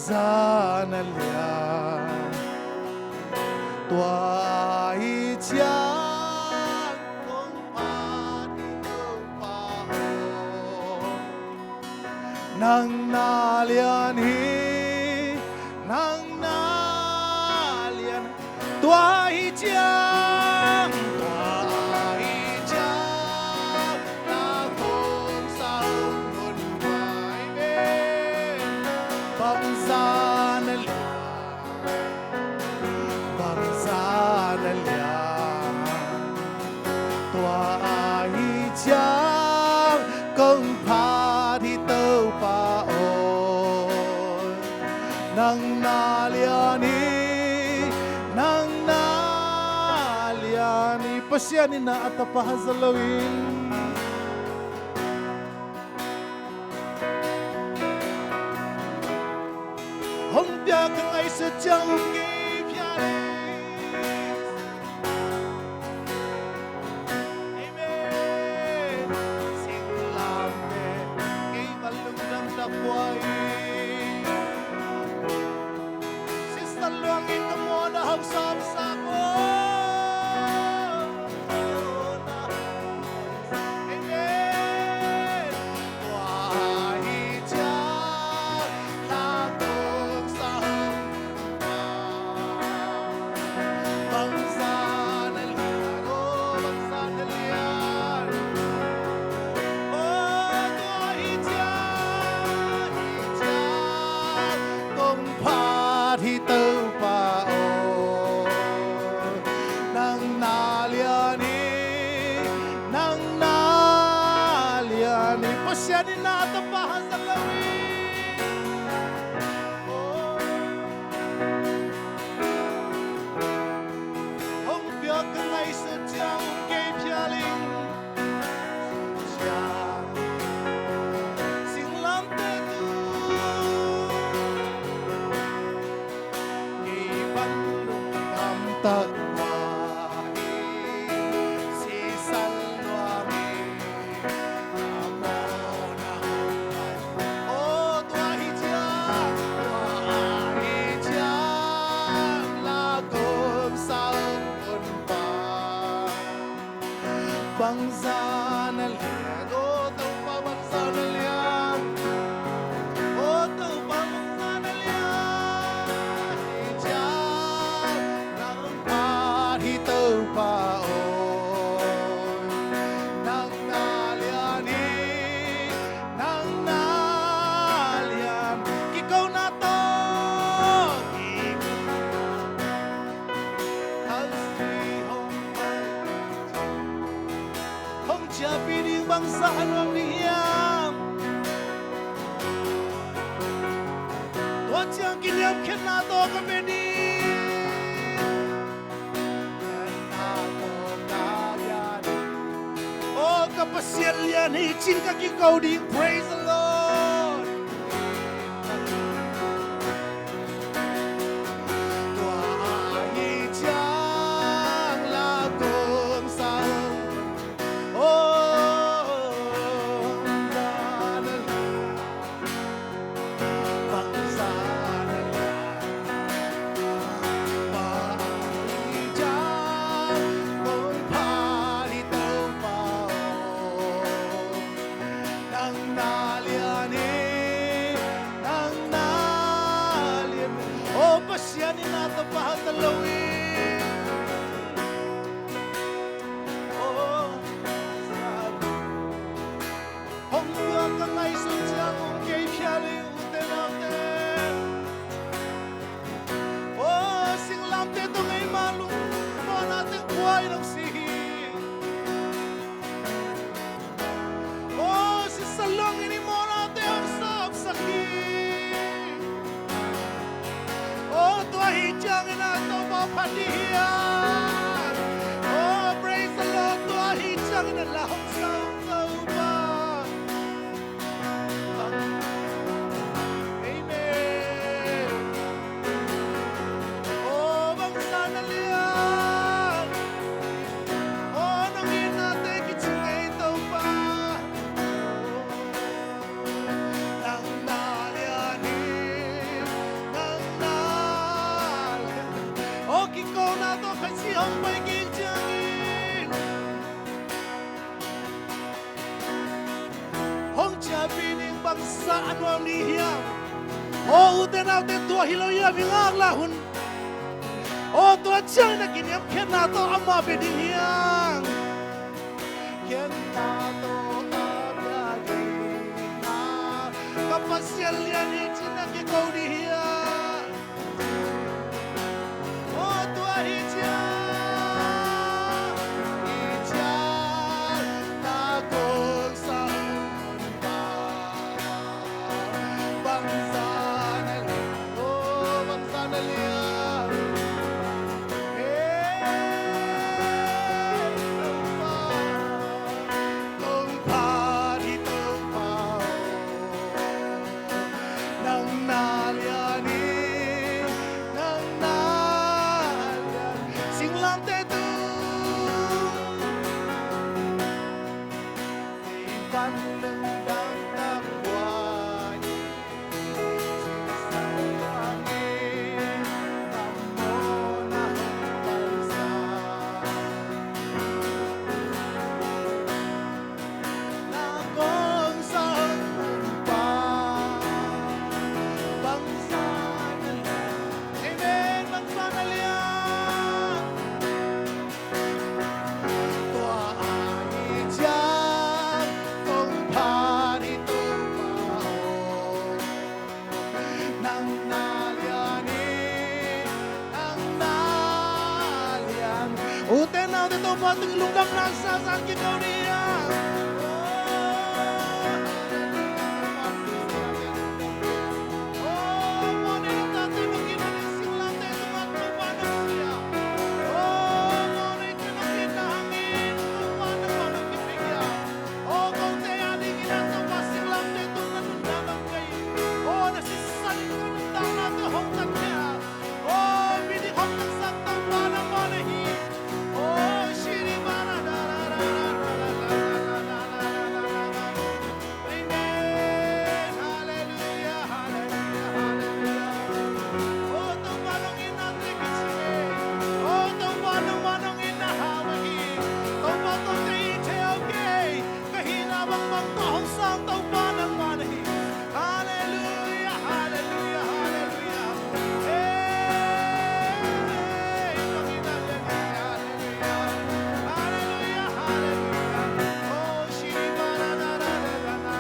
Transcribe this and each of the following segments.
ra na lia tua hi cha con pa đi đâu pa ho nang na lian hi nang na lian tua hi cha nang na liani pasyanin na at apahazalawin hong bia kang ay sa tiyang Amen sing lambe kay balundang takway luangin ka mo na hausap sa ko. Amen. Wahai Diyos, lakog sa hanggang bangsa na liyan, bangsa na liyan. Wahai Diyos, kung pahito pasyanin na at apahazalawin hong biyak kang ay sadyang kay pialing siyang singlang tetu kay bandong kamtag bangsa na liyan, o tao pa bangsa na liyan, o tao pa bangsa na liyan, diyan ng pahito pa o nang naliyan, ikaw na to, siya piling bangsa ang niyam tuan siyang kinyam kinato kapedi oh kapasyan yan hicing kakikaw di praise the Lord tuai siyang lagong sa pasyanin na ito pahatalawin hong biyak kang ay sadyang kung kay pialing uten-uten singlam teto ngay malung mo natin buhay ng sihi si salong ini mo natin ang sakit tuahi jangan atau mapadihan praise the Lord tuahi jangan lahong sa amen bangsa na liyan nangin natin kitsingay ito pa nang naliyanin to kasi hong bay king changin hong cha bining bangsa anwang lihiyam o uten auten tua hiloya bingak lahun o tua chang na kinyam ken na to ama beding hiyang ken na to abya na kapasyal yan ichina ki kaudi hiyang o tua hijang hijang na kong sa umpa bangsa na bangsa na liyang uten na uten to patung lungkam nasa sakit kau dia. Oh, mone tatu mungkin ada silang teh matu panang dia. Oh, mone kena kita angin panang panang kita. Oh, kau teh ali kita tu masih lam teh tu kan dalam kai. Oh, nasi sari kan dalam tu hong taknya. Oh, bini hong tak sakta panang panang hi. Oh, shiri mana da da da da da da da da da. Amen. Hallelujah, hallelujah, hallelujah. Oh, tu manong ina trikitsi. Oh, tu manong ina hawagi. Tu manong te iteoge. Kahina bang bang tahong sang tu manang manahi. Hallelujah, hallelujah, hallelujah. Hey, Panginoon, hallelujah, hallelujah. Oh, shiri mana da da da da da.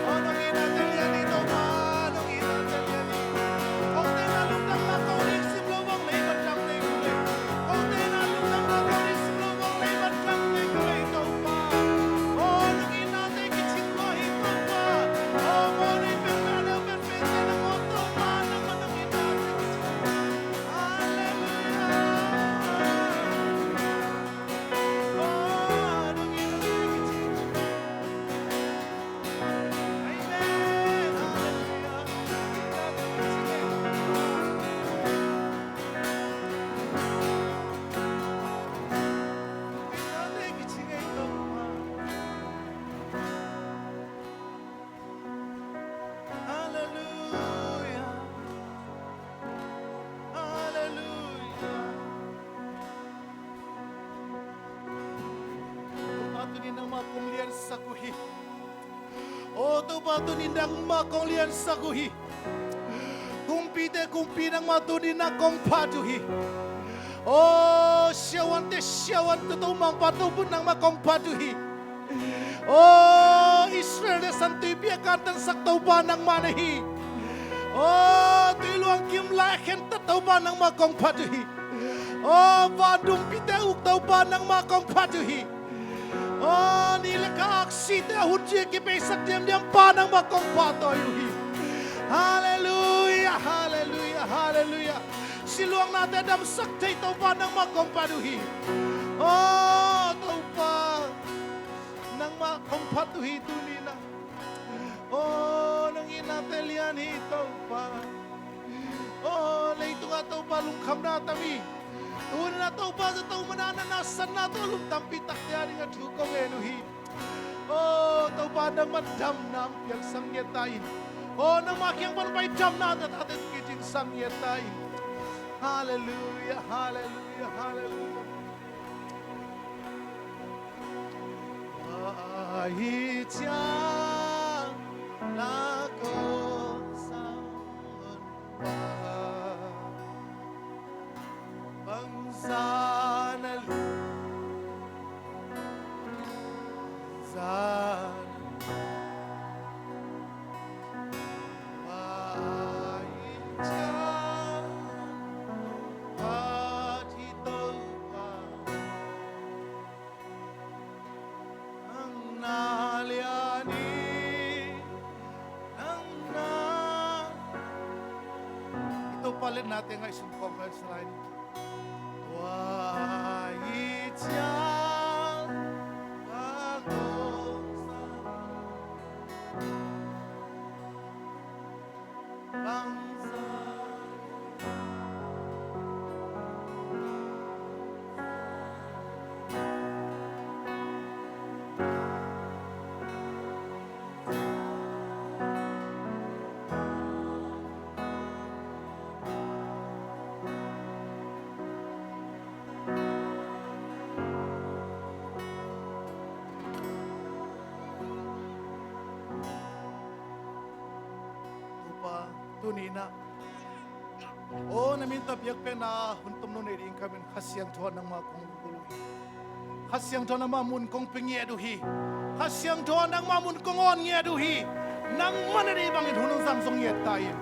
Oh, nung ina telian ito ma, nung ina telian ito. Kung tinalutang ako rin si Blumong Layman lang na ikulit. Kung tinalutang ako rin si Blumong Layman lang na ikulit ito pa. Oh, nung ina tekitsin ko ito pa. Oh, monay permane o perfecta na mo ito pa. Naman nung ina tekitsin. Hallelujah. Oh, nung ina tekitsin. Amen. Hallelujah. Hallelujah. Patunin ang mga kumlian sa kuhi. O to patunin ang mga kumlian sa kuhi. Kumpi ng matunin na kumpatuhi. O siyawan to tumang patupon ng mga kumpatuhi. Oh, Israel na santibiya katang saktaw ba ng manahi. Oh, tiluang kimlahen tataw ba ng mga kumpatuhi. Oh, badong pitauk taw ba ng mga kumpatuhi. Oh, nilakaaksite ahudje kipesak diam pa ng mga kumpatuhi. Hallelujah, hallelujah, hallelujah. Siluang natin ang saktay taw ba ng mga kumpatuhi. Oh, taw pa ng mga kumpatuhi nila. Oh, nang inatelian ito pa. Oh, laito nga taw pa lungkam na tami. Tuwan na taw pa sa taw manananasan na taw lumtampitak yan nga tukong enuhi. Oh, taw pa nang madam na ang sangyatain. Oh, nang makiang panpay dam na atin kiting sangyatain. Hallelujah, hallelujah, hallelujah. Kahit siyang lakot sa pa pangsanali sana kahit siyang patito pa ang nalyani ng na ito palit natin nga isang conference line. Kahit siyang ako sa bangsa tupa tunina. O naminta biyak pe na huntom nun iring kami hasyang tuhan ng mga kong buluhi. Hasyang tuhan ng mamun kong pingyeduhi. Hasyang tuhan ng mamun kong onyeduhi. Nang manaribang hunong samsong yet tayo.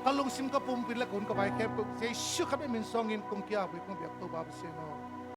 Kalung sim ka pumpila kun ka bai kem ko say shu kami min songin kong kiaboy kong biyak to babasino.